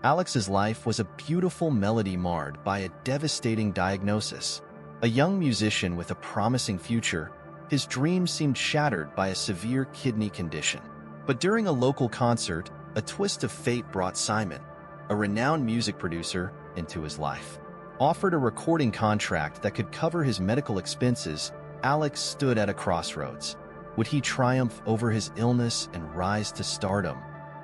Alex's life was a beautiful melody marred by a devastating diagnosis. A young musician with a promising future, his dreams seemed shattered by a severe kidney condition. But during a local concert, a twist of fate brought Simon, a renowned music producer, into his life. Offered a recording contract that could cover his medical expenses, Alex stood at a crossroads. Would he triumph over his illness and rise to stardom?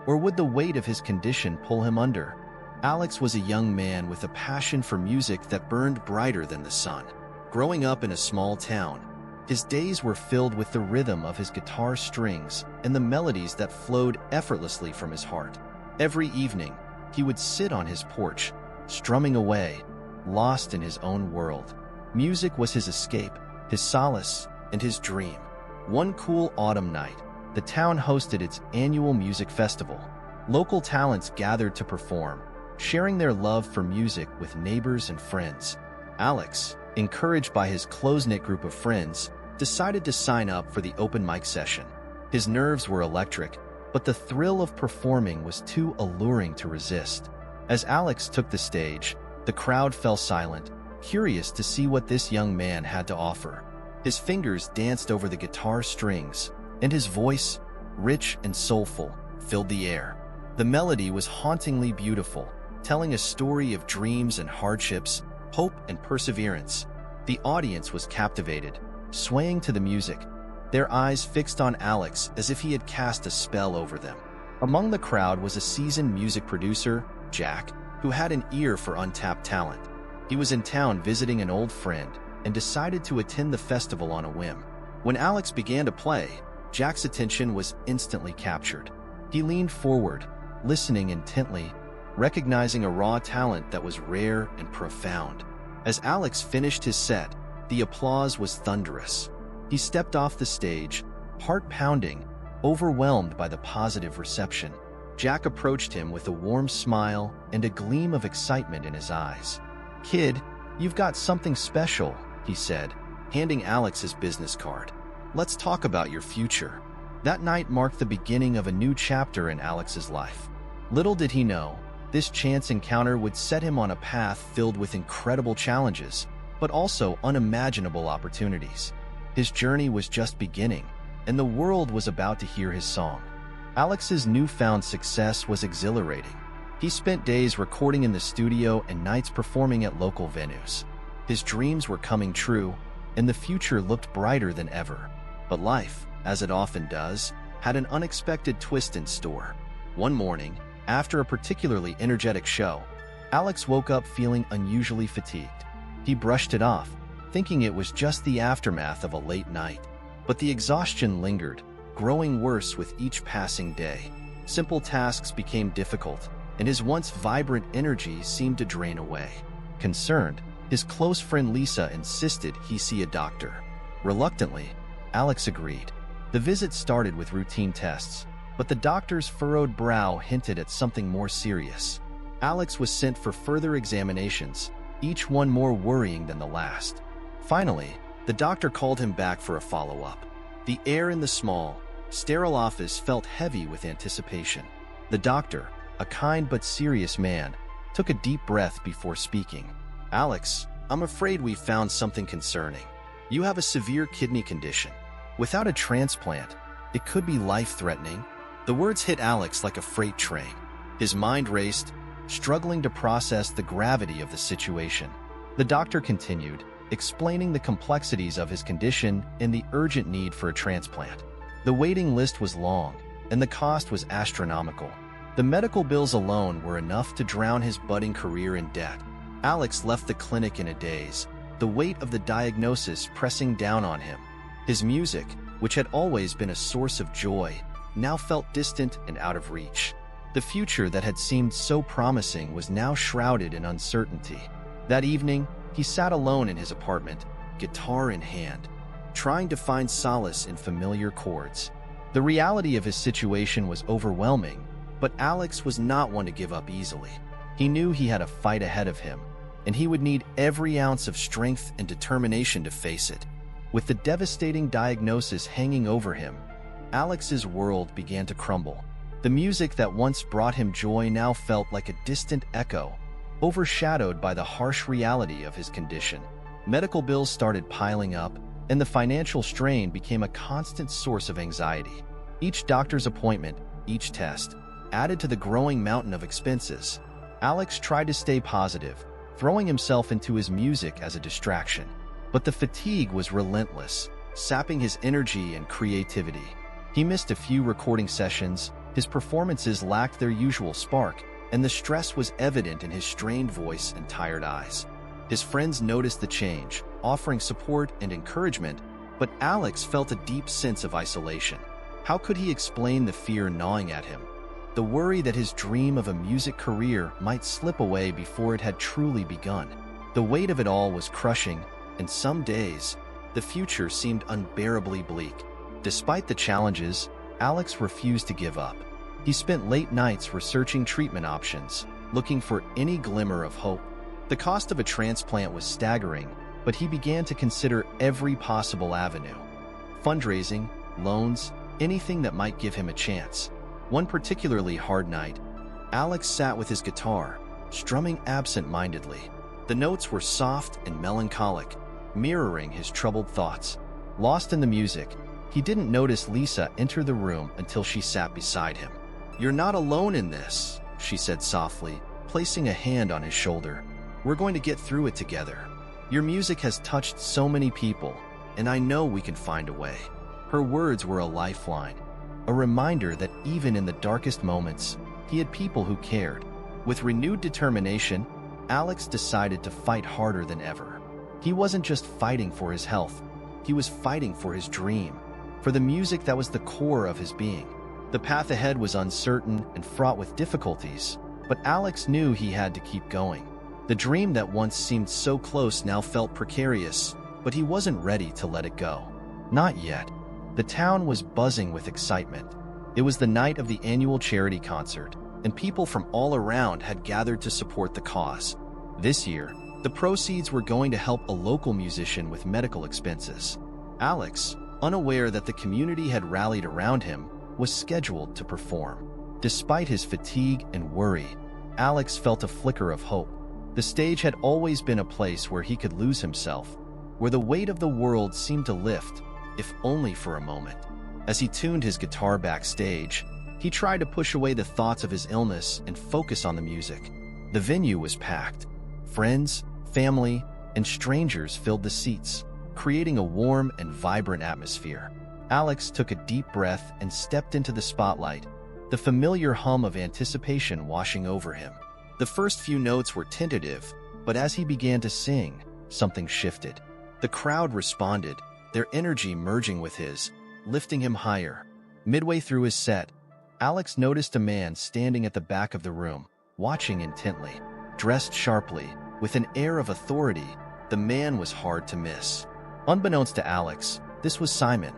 Or would the weight of his condition pull him under? Alex was a young man with a passion for music that burned brighter than the sun. Growing up in a small town, his days were filled with the rhythm of his guitar strings and the melodies that flowed effortlessly from his heart. Every evening, he would sit on his porch, strumming away, lost in his own world. Music was his escape, his solace, and his dream. One cool autumn night, the town hosted its annual music festival. Local talents gathered to perform, sharing their love for music with neighbors and friends. Alex, encouraged by his close-knit group of friends, decided to sign up for the open mic session. His nerves were electric, but the thrill of performing was too alluring to resist. As Alex took the stage, the crowd fell silent, curious to see what this young man had to offer. His fingers danced over the guitar strings, and his voice, rich and soulful, filled the air. The melody was hauntingly beautiful, telling a story of dreams and hardships, hope and perseverance. The audience was captivated, swaying to the music, their eyes fixed on Alex as if he had cast a spell over them. Among the crowd was a seasoned music producer, Jack, who had an ear for untapped talent. He was in town visiting an old friend and decided to attend the festival on a whim. When Alex began to play, Jack's attention was instantly captured. He leaned forward, listening intently, recognizing a raw talent that was rare and profound. As Alex finished his set, the applause was thunderous. He stepped off the stage, heart pounding, overwhelmed by the positive reception. Jack approached him with a warm smile and a gleam of excitement in his eyes. "Kid, you've got something special," he said, handing Alex his business card. "Let's talk about your future." That night marked the beginning of a new chapter in Alex's life. Little did he know, this chance encounter would set him on a path filled with incredible challenges, but also unimaginable opportunities. His journey was just beginning, and the world was about to hear his song. Alex's newfound success was exhilarating. He spent days recording in the studio and nights performing at local venues. His dreams were coming true, and the future looked brighter than ever. But life, as it often does, had an unexpected twist in store. One morning, after a particularly energetic show, Alex woke up feeling unusually fatigued. He brushed it off, thinking it was just the aftermath of a late night. But the exhaustion lingered, growing worse with each passing day. Simple tasks became difficult, and his once vibrant energy seemed to drain away. Concerned, his close friend Lisa insisted he see a doctor. Reluctantly, Alex agreed. The visit started with routine tests, but the doctor's furrowed brow hinted at something more serious. Alex was sent for further examinations, each one more worrying than the last. Finally, the doctor called him back for a follow-up. The air in the small, sterile office felt heavy with anticipation. The doctor, a kind but serious man, took a deep breath before speaking. "Alex, I'm afraid we've found something concerning. You have a severe kidney condition. Without a transplant, it could be life-threatening." The words hit Alex like a freight train. His mind raced, struggling to process the gravity of the situation. The doctor continued, explaining the complexities of his condition and the urgent need for a transplant. The waiting list was long, and the cost was astronomical. The medical bills alone were enough to drown his budding career in debt. Alex left the clinic in a daze, the weight of the diagnosis pressing down on him. His music, which had always been a source of joy, now felt distant and out of reach. The future that had seemed so promising was now shrouded in uncertainty. That evening, he sat alone in his apartment, guitar in hand, trying to find solace in familiar chords. The reality of his situation was overwhelming, but Alex was not one to give up easily. He knew he had a fight ahead of him, and he would need every ounce of strength and determination to face it. With the devastating diagnosis hanging over him, Alex's world began to crumble. The music that once brought him joy now felt like a distant echo, overshadowed by the harsh reality of his condition. Medical bills started piling up, and the financial strain became a constant source of anxiety. Each doctor's appointment, each test, added to the growing mountain of expenses. Alex tried to stay positive, throwing himself into his music as a distraction. But the fatigue was relentless, sapping his energy and creativity. He missed a few recording sessions, his performances lacked their usual spark, and the stress was evident in his strained voice and tired eyes. His friends noticed the change, offering support and encouragement, but Alex felt a deep sense of isolation. How could he explain the fear gnawing at him? The worry that his dream of a music career might slip away before it had truly begun. The weight of it all was crushing, and some days, the future seemed unbearably bleak. Despite the challenges, Alex refused to give up. He spent late nights researching treatment options, looking for any glimmer of hope. The cost of a transplant was staggering, but he began to consider every possible avenue. Fundraising, loans, anything that might give him a chance. One particularly hard night, Alex sat with his guitar, strumming absent-mindedly. The notes were soft and melancholic, mirroring his troubled thoughts. Lost in the music, he didn't notice Lisa enter the room until she sat beside him. "You're not alone in this," she said softly, placing a hand on his shoulder. "We're going to get through it together. Your music has touched so many people, and I know we can find a way." Her words were a lifeline, a reminder that even in the darkest moments, he had people who cared. With renewed determination, Alex decided to fight harder than ever. He wasn't just fighting for his health, he was fighting for his dream, for the music that was the core of his being. The path ahead was uncertain and fraught with difficulties, but Alex knew he had to keep going. The dream that once seemed so close now felt precarious, but he wasn't ready to let it go. Not yet. The town was buzzing with excitement. It was the night of the annual charity concert, and people from all around had gathered to support the cause. This year, the proceeds were going to help a local musician with medical expenses. Alex, unaware that the community had rallied around him, was scheduled to perform. Despite his fatigue and worry, Alex felt a flicker of hope. The stage had always been a place where he could lose himself, where the weight of the world seemed to lift, if only for a moment. As he tuned his guitar backstage, he tried to push away the thoughts of his illness and focus on the music. The venue was packed. Friends, family, and strangers filled the seats, creating a warm and vibrant atmosphere. Alex took a deep breath and stepped into the spotlight, the familiar hum of anticipation washing over him. The first few notes were tentative, but as he began to sing, something shifted. The crowd responded, their energy merging with his, lifting him higher. Midway through his set, Alex noticed a man standing at the back of the room, watching intently. Dressed sharply, with an air of authority, the man was hard to miss. Unbeknownst to Alex, this was Simon,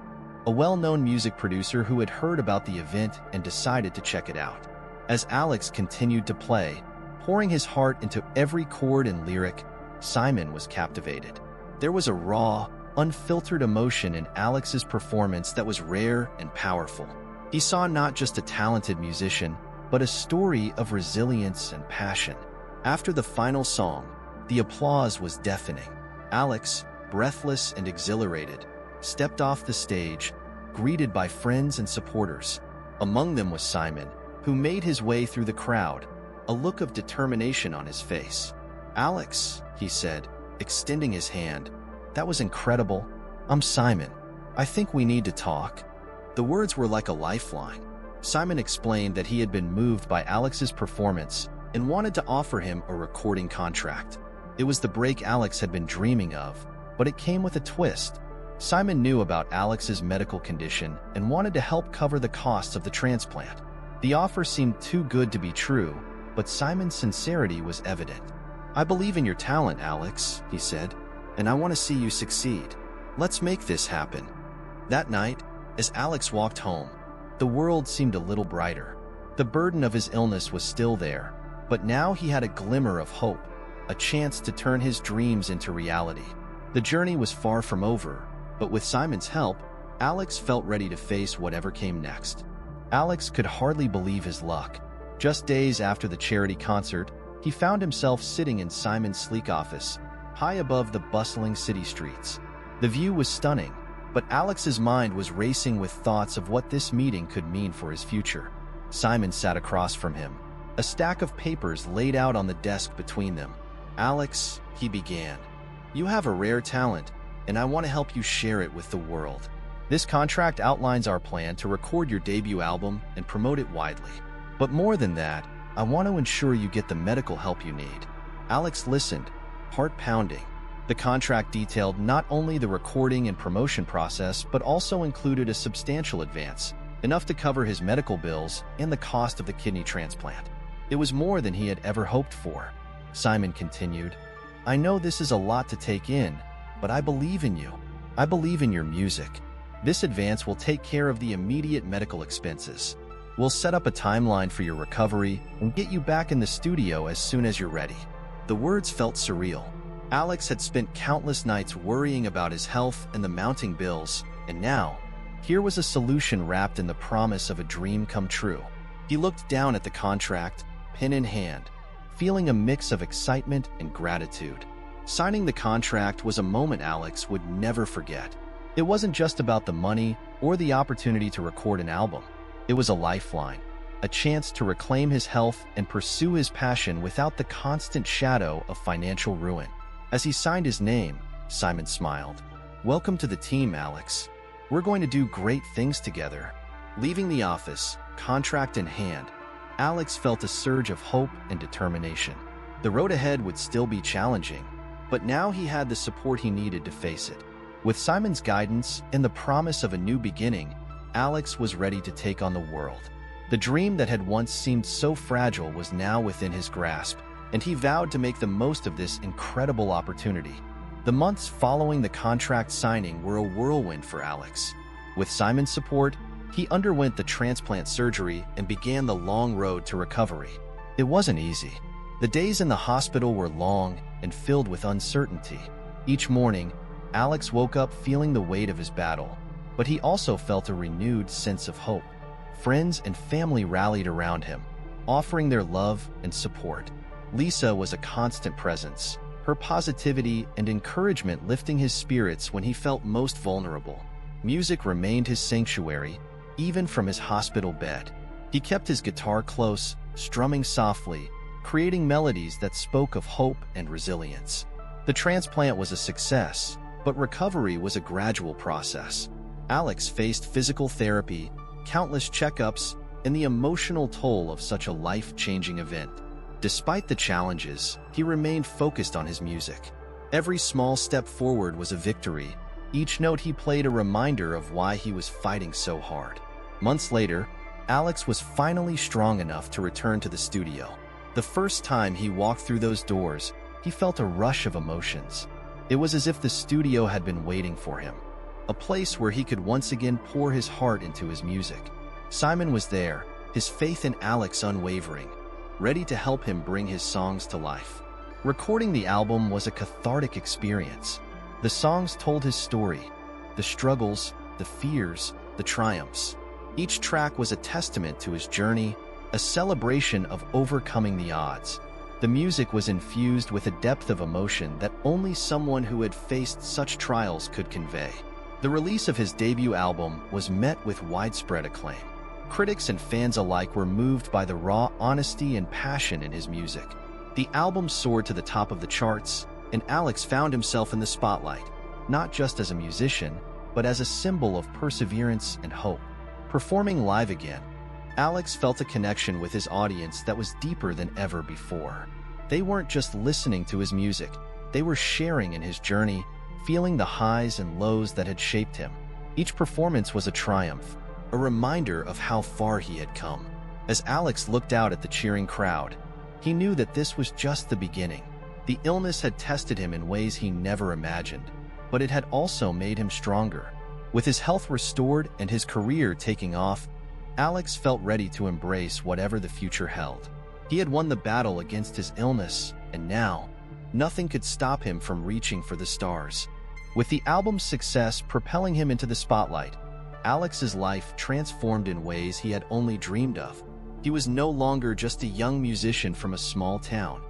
a well-known music producer who had heard about the event and decided to check it out. As Alex continued to play, pouring his heart into every chord and lyric, Simon was captivated. There was a raw, unfiltered emotion in Alex's performance that was rare and powerful. He saw not just a talented musician, but a story of resilience and passion. After the final song, the applause was deafening. Alex, breathless and exhilarated, stepped off the stage, greeted by friends and supporters. Among them was Simon, who made his way through the crowd, a look of determination on his face. "Alex," he said, extending his hand, "that was incredible. I'm Simon. I think we need to talk." The words were like a lifeline. Simon explained that he had been moved by Alex's performance and wanted to offer him a recording contract. It was the break Alex had been dreaming of, but it came with a twist. Simon knew about Alex's medical condition and wanted to help cover the costs of the transplant. The offer seemed too good to be true, but Simon's sincerity was evident. "I believe in your talent, Alex," he said, "and I want to see you succeed. Let's make this happen." That night, as Alex walked home, the world seemed a little brighter. The burden of his illness was still there, but now he had a glimmer of hope, a chance to turn his dreams into reality. The journey was far from over, but with Simon's help, Alex felt ready to face whatever came next. Alex could hardly believe his luck. Just days after the charity concert, he found himself sitting in Simon's sleek office, high above the bustling city streets. The view was stunning, but Alex's mind was racing with thoughts of what this meeting could mean for his future. Simon sat across from him, a stack of papers laid out on the desk between them. "Alex," he began, "you have a rare talent, and I want to help you share it with the world. This contract outlines our plan to record your debut album and promote it widely. But more than that, I want to ensure you get the medical help you need." Alex listened, heart pounding. The contract detailed not only the recording and promotion process, but also included a substantial advance, enough to cover his medical bills and the cost of the kidney transplant. It was more than he had ever hoped for. Simon continued, "I know this is a lot to take in, but I believe in you. I believe in your music. This advance will take care of the immediate medical expenses. We'll set up a timeline for your recovery and get you back in the studio as soon as you're ready." The words felt surreal. Alex had spent countless nights worrying about his health and the mounting bills, and now, here was a solution wrapped in the promise of a dream come true. He looked down at the contract, pen in hand, feeling a mix of excitement and gratitude. Signing the contract was a moment Alex would never forget. It wasn't just about the money or the opportunity to record an album. It was a lifeline, a chance to reclaim his health and pursue his passion without the constant shadow of financial ruin. As he signed his name, Simon smiled. "Welcome to the team, Alex. We're going to do great things together." Leaving the office, contract in hand, Alex felt a surge of hope and determination. The road ahead would still be challenging, but now he had the support he needed to face it. With Simon's guidance and the promise of a new beginning, Alex was ready to take on the world. The dream that had once seemed so fragile was now within his grasp, and he vowed to make the most of this incredible opportunity. The months following the contract signing were a whirlwind for Alex. With Simon's support, he underwent the transplant surgery and began the long road to recovery. It wasn't easy. The days in the hospital were long and filled with uncertainty. Each morning, Alex woke up feeling the weight of his battle, but he also felt a renewed sense of hope. Friends and family rallied around him, offering their love and support. Lisa was a constant presence, her positivity and encouragement lifting his spirits when he felt most vulnerable. Music remained his sanctuary, even from his hospital bed. He kept his guitar close, strumming softly, creating melodies that spoke of hope and resilience. The transplant was a success, but recovery was a gradual process. Alex faced physical therapy, countless checkups, and the emotional toll of such a life-changing event. Despite the challenges, he remained focused on his music. Every small step forward was a victory. Each note he played a reminder of why he was fighting so hard. Months later, Alex was finally strong enough to return to the studio. The first time he walked through those doors, he felt a rush of emotions. It was as if the studio had been waiting for him, a place where he could once again pour his heart into his music. Simon was there, his faith in Alex unwavering, ready to help him bring his songs to life. Recording the album was a cathartic experience. The songs told his story, the struggles, the fears, the triumphs. Each track was a testament to his journey, a celebration of overcoming the odds. The music was infused with a depth of emotion that only someone who had faced such trials could convey. The release of his debut album was met with widespread acclaim. Critics and fans alike were moved by the raw honesty and passion in his music. The album soared to the top of the charts, and Alex found himself in the spotlight, not just as a musician, but as a symbol of perseverance and hope. Performing live again, Alex felt a connection with his audience that was deeper than ever before. They weren't just listening to his music, they were sharing in his journey, feeling the highs and lows that had shaped him. Each performance was a triumph, a reminder of how far he had come. As Alex looked out at the cheering crowd, he knew that this was just the beginning. The illness had tested him in ways he never imagined, but it had also made him stronger. With his health restored and his career taking off, Alex felt ready to embrace whatever the future held. He had won the battle against his illness, and now, nothing could stop him from reaching for the stars. With the album's success propelling him into the spotlight, Alex's life transformed in ways he had only dreamed of. He was no longer just a young musician from a small town.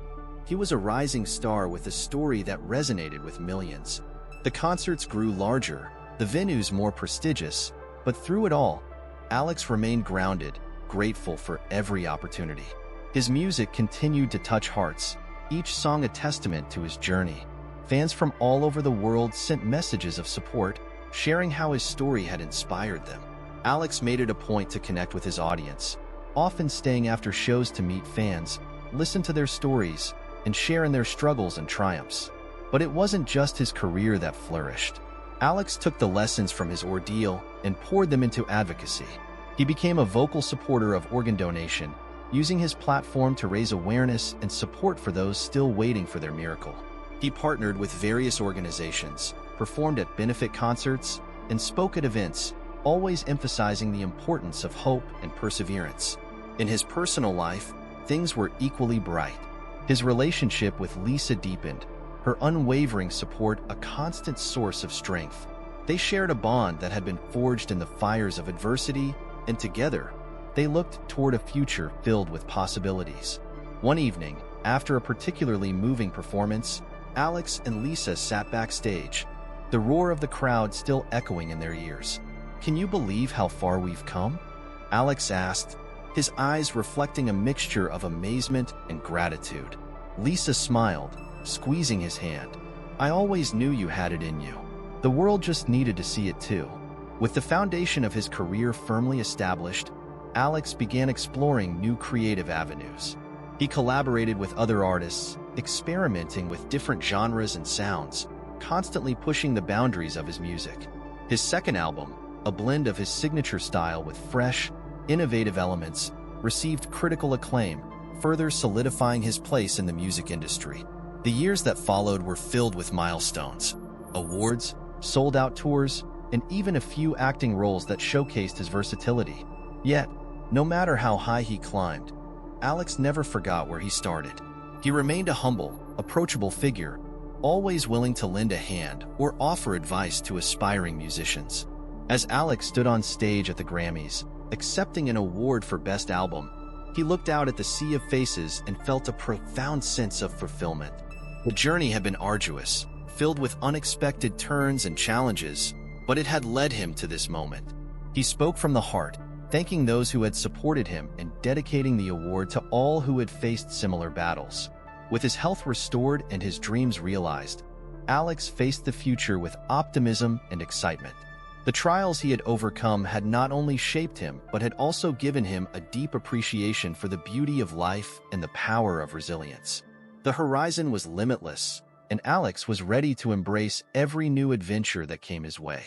He was a rising star with a story that resonated with millions. The concerts grew larger, the venues more prestigious, but through it all, Alex remained grounded, grateful for every opportunity. His music continued to touch hearts, each song a testament to his journey. Fans from all over the world sent messages of support, sharing how his story had inspired them. Alex made it a point to connect with his audience, often staying after shows to meet fans, listen to their stories, and share in their struggles and triumphs. But it wasn't just his career that flourished. Alex took the lessons from his ordeal and poured them into advocacy. He became a vocal supporter of organ donation, using his platform to raise awareness and support for those still waiting for their miracle. He partnered with various organizations, performed at benefit concerts, and spoke at events, always emphasizing the importance of hope and perseverance. In his personal life, things were equally bright. His relationship with Lisa deepened, her unwavering support a constant source of strength. They shared a bond that had been forged in the fires of adversity, and together, they looked toward a future filled with possibilities. One evening, after a particularly moving performance, Alex and Lisa sat backstage, the roar of the crowd still echoing in their ears. "Can you believe how far we've come?" Alex asked, his eyes reflecting a mixture of amazement and gratitude. Lisa smiled, squeezing his hand. "I always knew you had it in you. The world just needed to see it too." With the foundation of his career firmly established, Alex began exploring new creative avenues. He collaborated with other artists, experimenting with different genres and sounds, constantly pushing the boundaries of his music. His second album, a blend of his signature style with fresh, innovative elements, received critical acclaim, further solidifying his place in the music industry. The years that followed were filled with milestones, awards, sold-out tours, and even a few acting roles that showcased his versatility. Yet, no matter how high he climbed, Alex never forgot where he started. He remained a humble, approachable figure, always willing to lend a hand or offer advice to aspiring musicians. As Alex stood on stage at the Grammys, accepting an award for Best Album, he looked out at the sea of faces and felt a profound sense of fulfillment. The journey had been arduous, filled with unexpected turns and challenges, but it had led him to this moment. He spoke from the heart, thanking those who had supported him and dedicating the award to all who had faced similar battles. With his health restored and his dreams realized, Alex faced the future with optimism and excitement. The trials he had overcome had not only shaped him, but had also given him a deep appreciation for the beauty of life and the power of resilience. The horizon was limitless, and Alex was ready to embrace every new adventure that came his way.